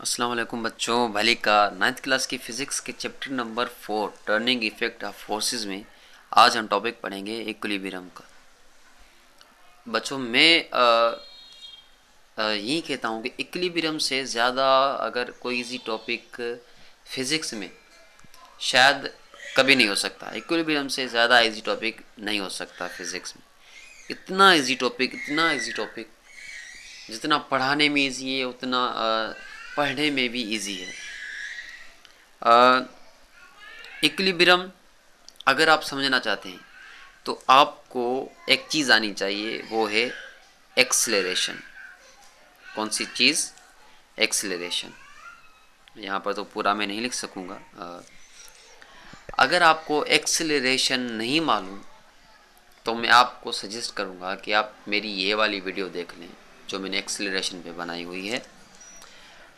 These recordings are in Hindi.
अस्सलाम वालेकुम बच्चों। भली का 9th क्लास की फ़िज़िक्स के chapter number 4 turning effect of forces में आज हम टॉपिक पढ़ेंगे इक्विलिब्रियम का। बच्चों मैं यही कहता हूँ कि इक्विलिब्रियम से ज़्यादा अगर कोई इजी टॉपिक फ़िज़िक्स में शायद कभी नहीं हो सकता। इक्विलिब्रियम से ज़्यादा इजी टॉपिक नहीं हो सकता फ़िज़िक्स में। इतना इजी टॉपिक, इतना इजी टॉपिक, जितना पढ़ाने में इजी है उतना पढ़ने में भी इजी है। इक्विलिब्रियम अगर आप समझना चाहते हैं तो आपको एक चीज़ आनी चाहिए, वो है एक्सेलरेशन। कौन सी चीज़? एक्सेलरेशन। यहाँ पर तो पूरा मैं नहीं लिख सकूँगा। अगर आपको एक्सेलरेशन नहीं मालूम तो मैं आपको सजेस्ट करूँगा कि आप मेरी ये वाली वीडियो देख लें जो मैंने एक्सेलरेशन पे बनाई हुई है।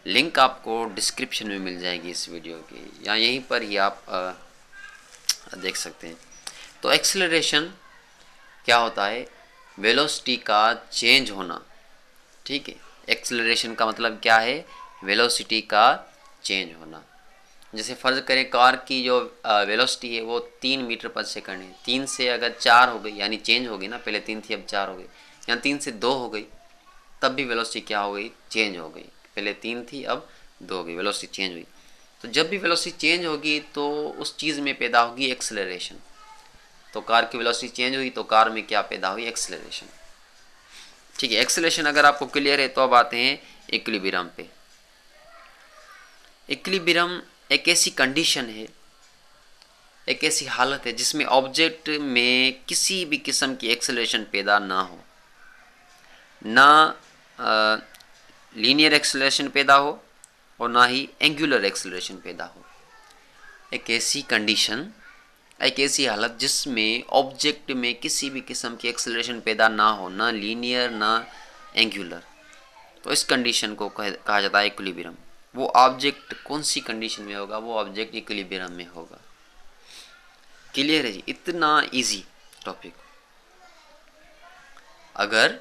लिंक आपको डिस्क्रिप्शन में मिल जाएगी इस वीडियो की, या यहीं पर ही आप देख सकते हैं। तो एक्सेलरेशन क्या होता है? वेलोसिटी का चेंज होना। ठीक है, एक्सेलरेशन का मतलब क्या है? वेलोसिटी का चेंज होना। जैसे फ़र्ज़ करें कार की जो वेलोसिटी है वो 3 मीटर पर सेकंड है। 3 से अगर 4 हो गई, यानी चेंज हो गई ना, पहले 3 थी अब 4 हो गई, या 3 से 2 हो गई, तब भी वेलोसिटी क्या हो गई? चेंज हो गई। पहले 3 थी अब 2 हो गई, वेलोसिटी चेंज हुई। तो जब भी वेलोसिटी चेंज होगी तो उस चीज़ में पैदा होगी एक्सेलरेशन। तो कार की वेलोसिटी चेंज हुई तो कार में क्या पैदा हुई? एक्सेलरेशन। ठीक है, एक्सेलरेशन अगर आपको क्लियर है तो अब आते हैं इक्विलिब्रियम पे। इक्विलिब्रियम एक ऐसी कंडीशन है, एक ऐसी हालत है जिसमें ऑब्जेक्ट में किसी भी किस्म की एक्सेलरेशन पैदा ना हो, ना लीनियर एक्सेलरेशन पैदा हो और ना ही एंगुलर एक्सेलरेशन पैदा हो। एक ऐसी कंडीशन, एक ऐसी हालत जिसमें ऑब्जेक्ट में किसी भी किस्म की एक्सेलरेशन पैदा ना हो, ना लीनियर ना एंगुलर, तो इस कंडीशन को कहा जाता है इक्विलिब्रियम। वो ऑब्जेक्ट कौन सी कंडीशन में होगा? वो ऑब्जेक्ट इक्विलिब्रियम में होगा। क्लियर है जी? इतना इजी टॉपिक। अगर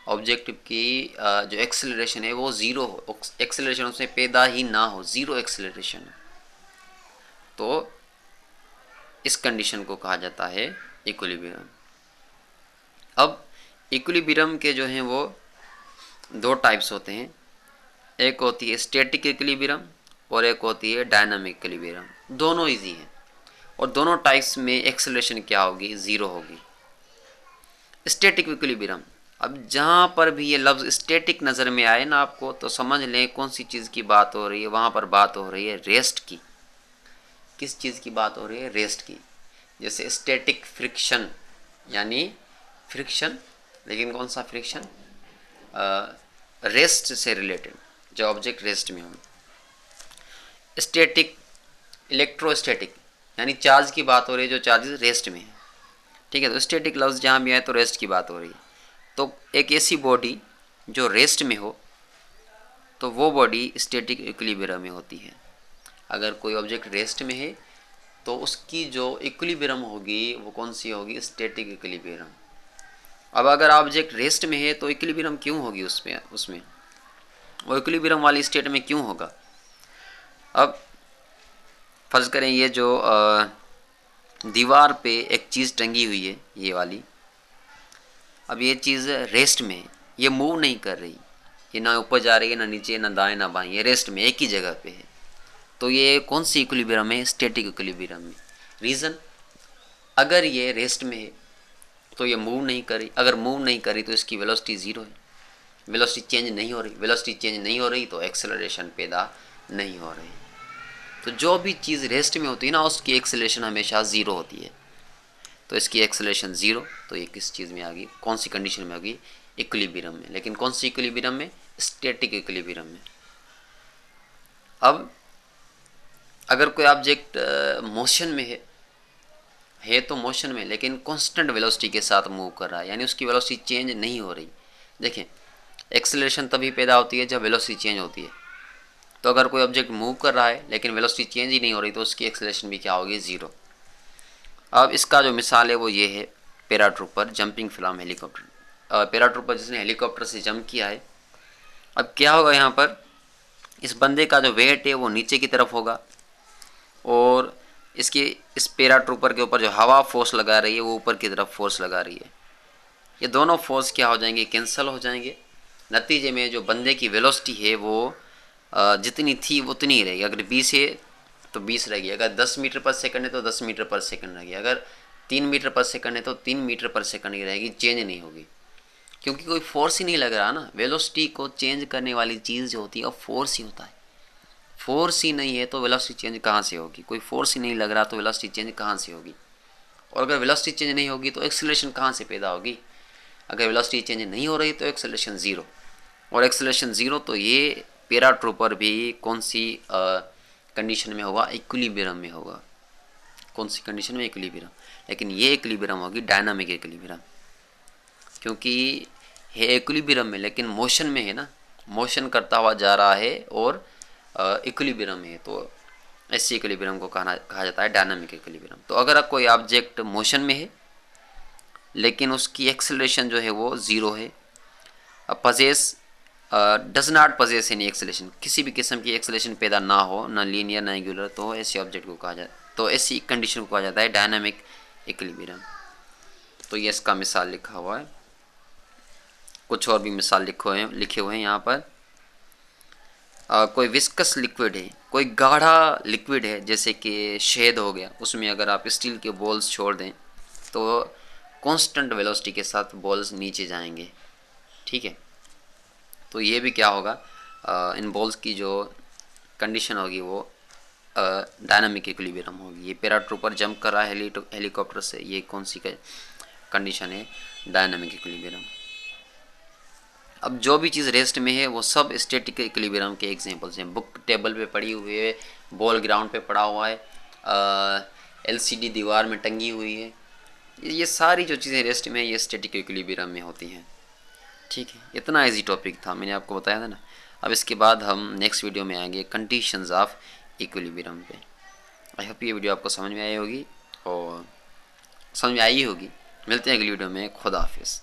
ऑब्जेक्ट की जो एक्सेलरेशन है वो ज़ीरो हो, एक्सेलरेशन उसमें पैदा ही ना हो, ज़ीरो एक्सेलरेशन, तो इस कंडीशन को कहा जाता है इक्विलिब्रियम। अब इक्विलिब्रियम के जो हैं वो दो टाइप्स होते हैं। एक होती है स्टैटिक इक्विलिब्रियम और एक होती है डायनामिक इक्विलिब्रियम। दोनों इजी हैं और दोनों टाइप्स में एक्सेलरेशन क्या होगी? ज़ीरो होगी। स्टैटिक इक्विलिब्रियम, अब जहाँ पर भी ये लफ्ज़ स्टैटिक नज़र में आए ना आपको, तो समझ लें कौन सी चीज़ की बात हो रही है। वहाँ पर बात हो रही है रेस्ट की। किस चीज़ की बात हो रही है? रेस्ट की। जैसे स्टैटिक फ्रिक्शन, यानी फ्रिक्शन, लेकिन कौन सा फ्रिक्शन? रेस्ट से रिलेटेड, जो ऑब्जेक्ट रेस्ट में हो। स्टैटिक इलेक्ट्रोस्टैटिक, यानी चार्ज की बात हो रही है, जो चार्जेस रेस्ट में है। ठीक है, तो स्टैटिक लफ्ज़ जहाँ भी आए तो रेस्ट की बात हो रही है। तो एक ऐसी बॉडी जो रेस्ट में हो तो वो बॉडी स्टैटिक इक्विलिब्रियम में होती है। अगर कोई ऑब्जेक्ट रेस्ट में है तो उसकी जो इक्विलिब्रियम होगी वो कौन सी होगी? Static equilibrium. अब अगर ऑब्जेक्ट रेस्ट में है तो इक्विलिब्रियम क्यों होगी उसमें उसमें वो इक्विलिब्रियम वाली स्टेट में क्यों होगा? अब फर्ज करें ये जो दीवार पे एक चीज़ टंगी हुई है, ये वाली, अब ये चीज़ रेस्ट में है, ये मूव नहीं कर रही, ये ना ऊपर जा रही है ना नीचे, ना दाएं ना बाएं, ये रेस्ट में एक ही जगह पे है। तो ये कौन सी इक्विलिब्रियम है? स्टैटिक इक्विलिब्रियम में। रीज़न, अगर ये रेस्ट में है तो ये मूव नहीं करी, अगर मूव नहीं करी तो इसकी वेलोसिटी ज़ीरो है, वेलोसिटी चेंज नहीं हो रही, वेलोसिटी चेंज नहीं हो रही तो एक्सेलरेशन पैदा नहीं हो रही। तो जो भी चीज़ रेस्ट में होती है ना उसकी एक्सेलरेशन हमेशा ज़ीरो होती है। तो इसकी एक्सेलरेशन ज़ीरो, तो ये किस चीज़ में आ गई? कौन सी कंडीशन में होगी? इक्विलिब्रियम में। लेकिन कौन सी इक्विलिब्रियम में? स्टैटिक इक्विलिब्रियम में। अब अगर कोई ऑब्जेक्ट मोशन में है तो मोशन में, लेकिन कांस्टेंट वेलोसिटी के साथ मूव कर रहा है, यानी उसकी वेलोसिटी चेंज नहीं हो रही। देखें, एक्सेलरेशन तभी पैदा होती है जब वेलोसिटी चेंज होती है। तो अगर कोई ऑब्जेक्ट मूव कर रहा है लेकिन वेलोसिटी चेंज ही नहीं हो रही तो उसकी एक्सेलरेशन भी क्या होगी? ज़ीरो। अब इसका जो मिसाल है वो ये है paratrooper, jumping from helicopter. Paratrooper जिसने हेलीकॉप्टर से जंप किया है, अब क्या होगा यहाँ पर? इस बंदे का जो वेट है वो नीचे की तरफ होगा और इसकी इस पैराट्रूपर के ऊपर जो हवा फोर्स लगा रही है वो ऊपर की तरफ फोर्स लगा रही है। ये दोनों फोर्स क्या हो जाएंगे, कैंसिल हो जाएंगे। नतीजे में जो बंदे की वेलोसिटी है वो जितनी थी उतनी ही रहेगी। अगर 20 है तो 20 रहेगी, अगर 10 मीटर पर सेकंड है तो 10 मीटर पर सेकंड रहेगी, अगर 3 मीटर पर सेकंड है तो 3 मीटर पर सेकंड ही रहेगी, चेंज नहीं होगी। क्योंकि कोई फोर्स ही नहीं लग रहा ना। वेलोसिटी को चेंज करने वाली चीज़ जो होती है वो फोर्स ही होता है। फोर्स ही नहीं है तो वेलोसिटी चेंज कहाँ से होगी? कोई फोर्स ही नहीं लग रहा तो वेलोसिटी चेंज कहाँ से होगी? और अगर वेलोसिटी चेंज नहीं होगी तो एक्सेलरेशन कहाँ से पैदा होगी? अगर वेलोसिटी चेंज नहीं हो रही तो एक्सेलरेशन ज़ीरो, और एक्सेलरेशन ज़ीरो तो ये पैराट्रूपर भी कौन सी कंडीशन में होगा? इक्विलिब्रियम में होगा। कौन सी कंडीशन में? इक्विलिब्रियम। लेकिन ये इक्विलिब्रियम होगी डायनामिक इक्विलिब्रियम, क्योंकि है इक्विलिब्रियम में लेकिन मोशन में है ना, मोशन करता हुआ जा रहा है और इक्विलिब्रियम में है, तो ऐसे इक्विलिब्रियम को कहा जाता है डायनामिक इक्विलिब्रियम। तो अगर कोई ऑब्जेक्ट मोशन में है लेकिन उसकी एक्सेलरेशन जो है वो ज़ीरो है, possess does not possess any acceleration, किसी भी किस्म की एक्सेलरेशन पैदा ना हो, ना लीनियर ना एंगुलर, तो ऐसे ऑब्जेक्ट को कहा जाता है, तो ऐसी कंडीशन को कहा जाता है डायनामिक इक्विलिब्रियम। तो ये इसका मिसाल लिखा हुआ है, कुछ और भी मिसाल लिखे हुए हैं यहाँ पर। कोई विस्कस लिक्विड है, कोई गाढ़ा लिक्विड है जैसे कि शहद हो गया, उसमें अगर आप स्टील के बॉल्स छोड़ दें तो कांस्टेंट वेलोसिटी के साथ बॉल्स नीचे जाएंगे, ठीक है। तो ये भी क्या होगा, इन बॉल्स की जो कंडीशन होगी वो डायनामिक इक्विलिब्रियम होगी। ये पैराट्रूपर जंप कर रहा है हेलीकॉप्टर से, ये कौन सी कंडीशन है? Dynamic equilibrium. अब जो भी चीज़ रेस्ट में है वो सब स्टैटिक इक्विलिब्रियम के एग्जांपल्स हैं। बुक टेबल पे पड़ी हुई है, बॉल ग्राउंड पे पड़ा हुआ है, एलसीडी दीवार में टंगी हुई है, ये सारी जो चीज़ें रेस्ट में ये स्टैटिक इक्विलिब्रियम में होती हैं, ठीक है। इतना इजी टॉपिक था, मैंने आपको बताया था ना। अब इसके बाद हम नेक्स्ट वीडियो में आएंगे कंडीशंस ऑफ इक्विलिब्रियम पे। आई होप ये वीडियो आपको समझ में आई होगी और समझ में आई होगी। मिलते हैं अगली वीडियो में। खुदा हाफिज़।